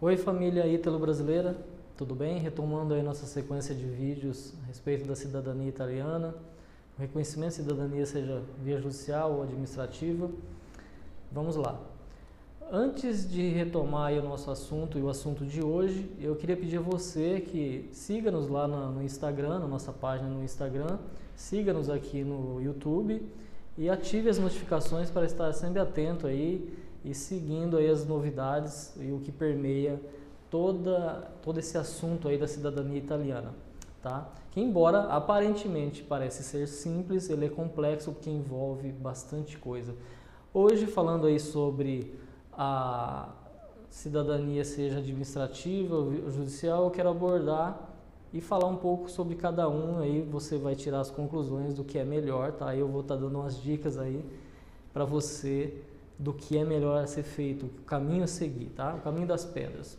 Oi, família ítalo-brasileira, tudo bem? Retomando aí nossa sequência de vídeos a respeito da cidadania italiana, o reconhecimento de cidadania, seja via judicial ou administrativa. Vamos lá. Antes de retomar aí o nosso assunto e o assunto de hoje, eu queria pedir a você que siga-nos lá no Instagram, na nossa página no Instagram, siga-nos aqui no YouTube e ative as notificações para estar sempre atento aí e seguindo aí as novidades e o que permeia todo esse assunto aí da cidadania italiana, tá? Que embora aparentemente parece ser simples, ele é complexo porque envolve bastante coisa. Hoje, falando aí sobre a cidadania, seja administrativa ou judicial, eu quero abordar e falar um pouco sobre cada um, aí você vai tirar as conclusões do que é melhor, tá? Eu vou estar dando umas dicas aí para você do que é melhor a ser feito, o caminho a seguir, tá? O caminho das pedras.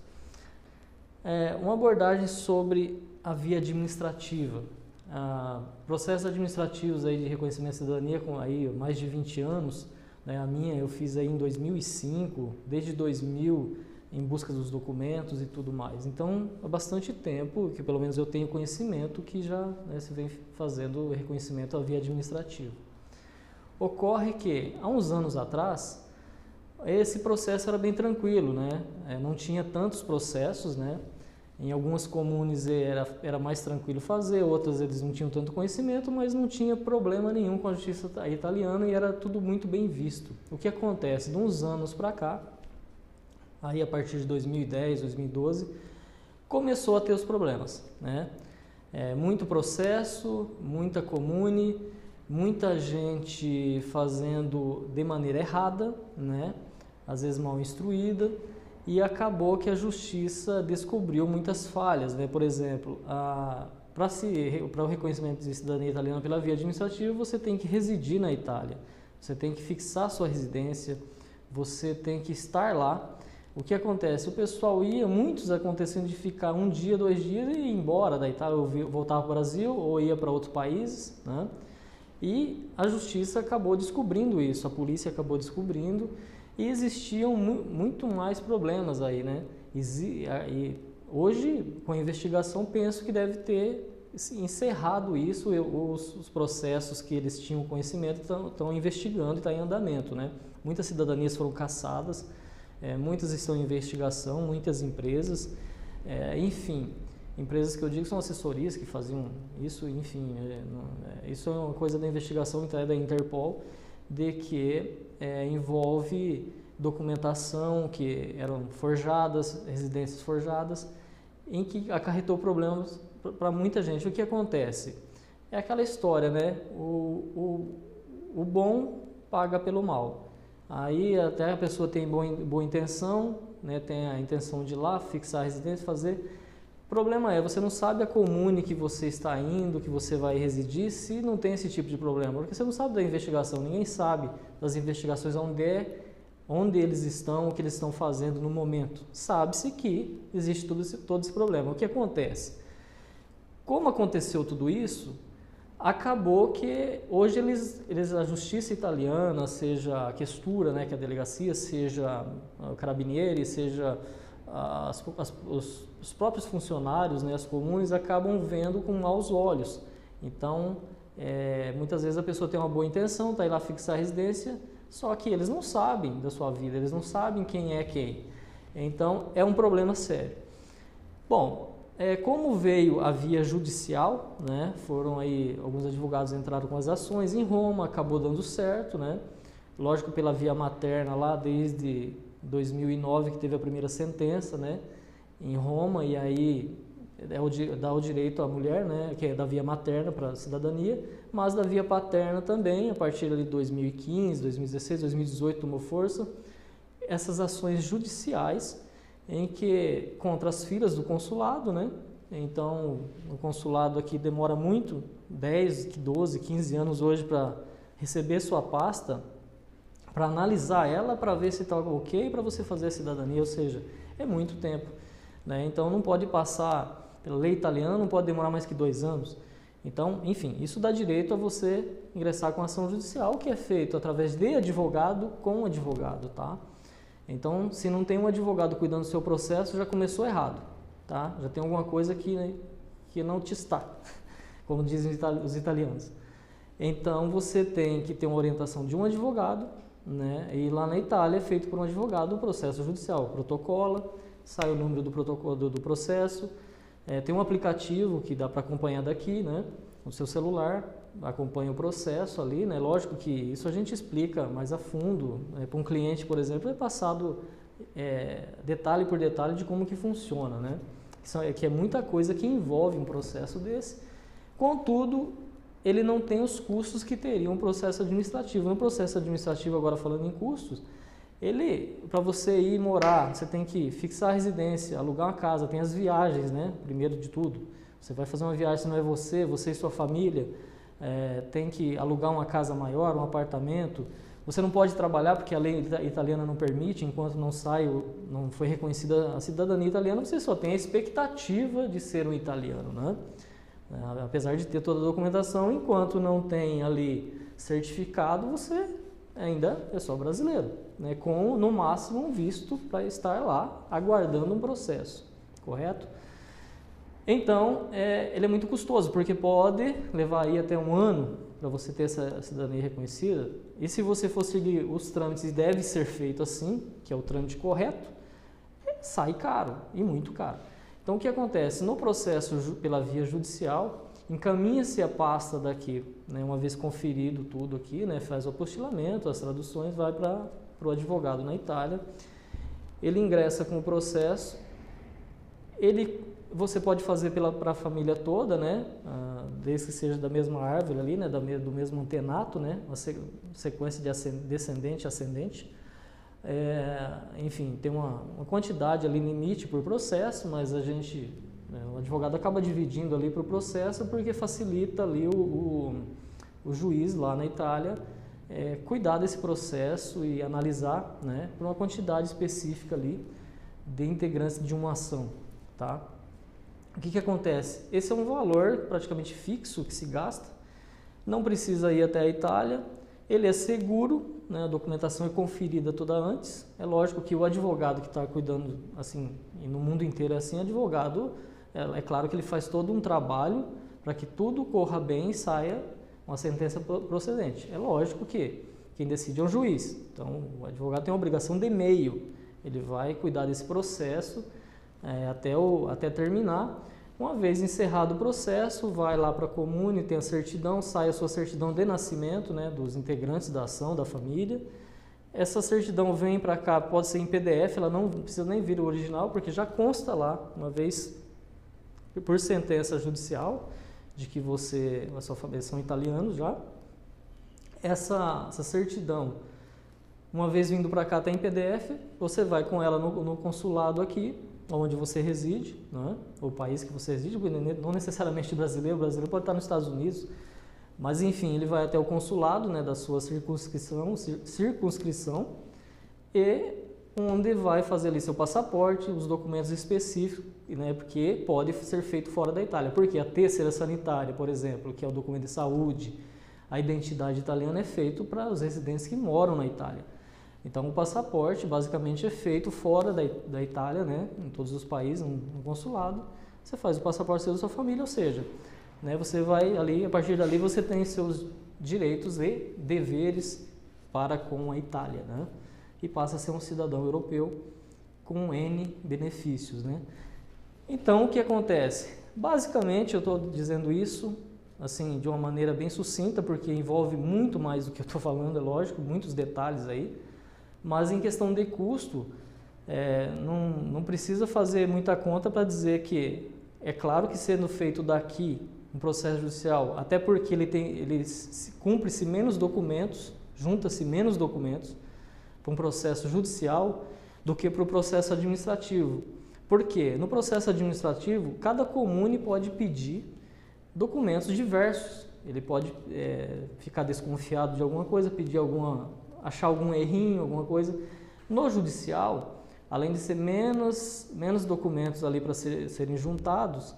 Uma abordagem sobre a via administrativa. Processos administrativos aí de reconhecimento de cidadania com aí mais de 20 anos, né? A minha eu fiz aí em 2005, desde 2000 em busca dos documentos e tudo mais. Então, há bastante tempo que pelo menos eu tenho conhecimento que já, né, se vem fazendo reconhecimento à via administrativa. Ocorre que, há uns anos atrás, esse processo era bem tranquilo, né? Não tinha tantos processos, né? Em algumas comunes era mais tranquilo fazer, outras eles não tinham tanto conhecimento, mas não tinha problema nenhum com a justiça italiana e era tudo muito bem visto. O que acontece? De uns anos para cá, aí a partir de 2010, 2012, começou a ter os problemas, né? Muito processo, muita comune, muita gente fazendo de maneira errada, né? Às vezes mal instruída, e acabou que a justiça descobriu muitas falhas, né? Por exemplo, para o reconhecimento de cidadania italiana pela via administrativa, você tem que residir na Itália, você tem que fixar sua residência, você tem que estar lá. O que acontece? O pessoal muitos acontecendo de ficar um dia, 2 dias e ir embora da Itália, ou voltar para o Brasil, ou ia para outros países, né? E a justiça acabou descobrindo isso, a polícia acabou descobrindo, e existiam muito mais problemas aí, né? E hoje, com a investigação, penso que deve ter encerrado isso, os processos que eles tinham conhecimento estão investigando e está em andamento, né? Muitas cidadanias foram cassadas, muitas estão em investigação, muitas empresas, enfim, empresas que eu digo são assessorias que faziam isso, enfim, isso é uma coisa da investigação da Interpol, de que envolve documentação que eram forjadas, residências forjadas, em que acarretou problemas para muita gente. O que acontece? É aquela história, né? O bom paga pelo mal. Aí até a pessoa tem boa intenção, né? Tem a intenção de ir lá, fixar a residência, fazer. O problema você não sabe a comune que você está indo, que você vai residir, se não tem esse tipo de problema. Porque você não sabe da investigação, ninguém sabe das investigações onde eles estão, o que eles estão fazendo no momento. Sabe-se que existe todo esse problema. O que acontece? Como aconteceu tudo isso, acabou que hoje a justiça italiana, seja a questura, né, que é a delegacia, seja o carabinieri, seja os próprios funcionários, né, as comunes, acabam vendo com maus olhos. Então, muitas vezes a pessoa tem uma boa intenção, está aí lá fixar a residência, só que eles não sabem da sua vida, eles não sabem quem é quem. Então, é um problema sério. Bom, como veio a via judicial, né, foram aí, alguns advogados entraram com as ações em Roma, acabou dando certo, né? Lógico, pela via materna lá desde 2009 que teve a primeira sentença, né, em Roma, e aí dá o direito à mulher, né, que é da via materna para a cidadania, mas da via paterna também, a partir de 2015, 2016, 2018 tomou força, essas ações judiciais em que contra as filas do consulado, né, então o consulado aqui demora muito, 10, 12, 15 anos hoje para receber sua pasta, para analisar ela, para ver se está ok, para você fazer a cidadania, ou seja, é muito tempo, né? Então não pode passar, pela lei italiana, não pode demorar mais que 2 anos. Então, enfim, isso dá direito a você ingressar com ação judicial, que é feito através de advogado com advogado, tá? Então, se não tem um advogado cuidando do seu processo, já começou errado, tá? Já tem alguma coisa que não te está, como dizem os italianos. Então, você tem que ter uma orientação de um advogado, né? E lá na Itália é feito por um advogado o processo judicial, protocola, sai o número do protocolo do processo, tem um aplicativo que dá para acompanhar daqui, né? No seu celular, acompanha o processo ali, né? Lógico que isso a gente explica mais a fundo, né? Para um cliente, por exemplo, é passado detalhe por detalhe de como que funciona, né? Que é muita coisa que envolve um processo desse. Contudo, ele não tem os custos que teria um processo administrativo. No processo administrativo, agora falando em custos, para você ir morar, você tem que fixar a residência, alugar uma casa, tem as viagens, né? Primeiro de tudo. Você vai fazer uma viagem, se não é você e sua família, tem que alugar uma casa maior, um apartamento. Você não pode trabalhar porque a lei italiana não permite, enquanto não foi reconhecida a cidadania italiana, você só tem a expectativa de ser um italiano, né? Apesar de ter toda a documentação, enquanto não tem ali certificado, você ainda é só brasileiro, né? Com no máximo um visto para estar lá aguardando um processo, correto? Então, ele é muito custoso, porque pode levar aí até um ano para você ter essa cidadania reconhecida. E se você for seguir os trâmites, deve ser feito assim, que é o trâmite correto, sai caro, e muito caro. Então, o que acontece? No processo pela via judicial, encaminha-se a pasta daqui, né, uma vez conferido tudo aqui, né, faz o apostilamento, as traduções, vai para o advogado na Itália, ele ingressa com o processo, você pode fazer para a família toda, né? Desde que seja da mesma árvore ali, né? Do mesmo antenato, né? Uma sequência de descendente ascendente. Enfim, tem uma quantidade ali, limite por processo, mas o advogado acaba dividindo ali para o processo porque facilita ali o juiz lá na Itália cuidar desse processo e analisar, né? Por uma quantidade específica ali de integrantes de uma ação, tá? O que acontece? Esse é um valor praticamente fixo que se gasta, não precisa ir até a Itália, ele é seguro, né? A documentação é conferida toda antes. É lógico que o advogado que está cuidando, assim, e no mundo inteiro é assim, advogado, é claro que ele faz todo um trabalho para que tudo corra bem e saia uma sentença procedente. É lógico que quem decide é o juiz, então o advogado tem a obrigação de meio, ele vai cuidar desse processo até terminar. Uma vez encerrado o processo, vai lá para a comune, tem a certidão, sai a sua certidão de nascimento, né, dos integrantes da ação, da família. Essa certidão vem para cá, pode ser em PDF, ela não precisa nem vir o original, porque já consta lá, uma vez por sentença judicial, de que a sua família são italianos já. Essa certidão, uma vez vindo para cá, está em PDF, você vai com ela no consulado aqui, onde você reside, né? O país que você reside, não necessariamente brasileiro, o brasileiro pode estar nos Estados Unidos, mas enfim, ele vai até o consulado, né, da sua circunscrição, e onde vai fazer ali seu passaporte, os documentos específicos, né, porque pode ser feito fora da Itália, porque a tessera sanitária, por exemplo, que é o documento de saúde, a identidade italiana é feito para os residentes que moram na Itália. Então, o passaporte basicamente é feito fora da Itália, né? Em todos os países, no consulado. Você faz o passaporte da sua família, ou seja, né, você vai ali, a partir dali você tem seus direitos e deveres para com a Itália, né? E passa a ser um cidadão europeu com N benefícios, né? Então, o que acontece? Basicamente, eu estou dizendo isso assim de uma maneira bem sucinta, porque envolve muito mais do que eu estou falando, é lógico, muitos detalhes aí. Mas em questão de custo, não precisa fazer muita conta para dizer que é claro que sendo feito daqui um processo judicial, até porque ele cumpre-se menos documentos, junta-se menos documentos para um processo judicial do que para o processo administrativo. Por quê? No processo administrativo, cada comune pode pedir documentos diversos. Ele pode ficar desconfiado de alguma coisa, achar algum errinho, alguma coisa. No judicial, além de ser menos documentos ali para serem juntados,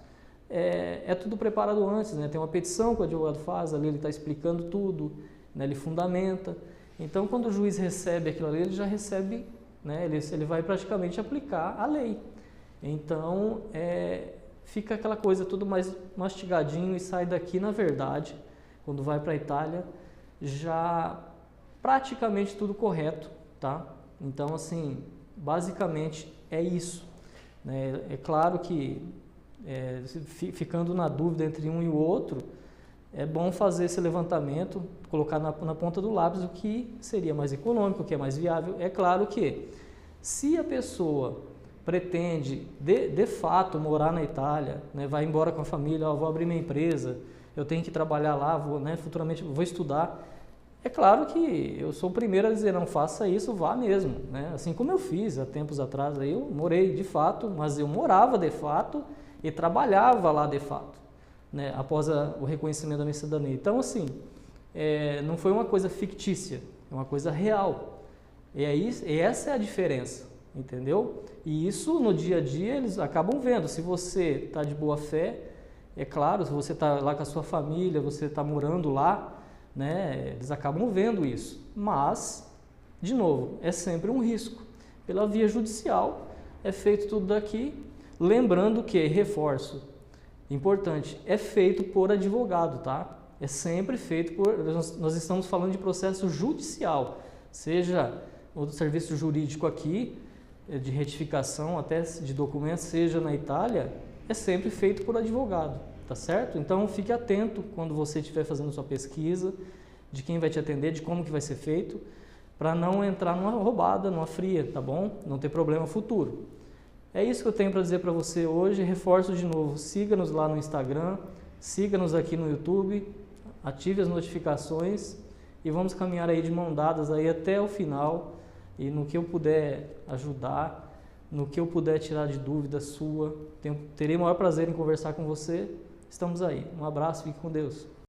é tudo preparado antes, né? Tem uma petição que o advogado faz, ali ele está explicando tudo, né? Ele fundamenta. Então, quando o juiz recebe aquilo ali, ele já recebe né? Ele vai praticamente aplicar a lei. Então, fica aquela coisa tudo mais mastigadinho e sai daqui, na verdade, quando vai para a Itália, já praticamente tudo correto, tá? Então, assim, basicamente é isso, né? É claro que, ficando na dúvida entre um e o outro, é bom fazer esse levantamento, colocar na ponta do lápis o que seria mais econômico, o que é mais viável. É claro que, se a pessoa pretende, de fato, morar na Itália, né, vai embora com a família, vou abrir minha empresa, eu tenho que trabalhar lá, futuramente vou estudar. É claro que eu sou o primeiro a dizer, não faça isso, vá mesmo, né? Assim como eu fiz há tempos atrás, aí eu morei de fato, mas eu morava de fato e trabalhava lá de fato, né? Após o reconhecimento da minha cidadania. Então, assim, não foi uma coisa fictícia, é uma coisa real. E essa é a diferença, entendeu? E isso no dia a dia eles acabam vendo. Se você está de boa fé, é claro, se você está lá com a sua família, você está morando lá, né, eles acabam vendo isso. Mas, de novo, é sempre um risco. Pela via judicial, é feito tudo daqui. Lembrando que, reforço, importante, é feito por advogado, tá? É sempre feito por... Nós estamos falando de processo judicial, seja o serviço jurídico aqui, de retificação até de documentos, seja na Itália, é sempre feito por advogado, tá certo? Então fique atento quando você estiver fazendo sua pesquisa, de quem vai te atender, de como que vai ser feito, para não entrar numa roubada, numa fria, tá bom? Não ter problema futuro. É isso que eu tenho para dizer para você hoje. Reforço de novo, siga-nos lá no Instagram, siga-nos aqui no YouTube, ative as notificações e vamos caminhar aí de mão dadas aí até o final. E no que eu puder ajudar, no que eu puder tirar de dúvida sua, terei o maior prazer em conversar com você. Estamos aí. Um abraço, fique com Deus.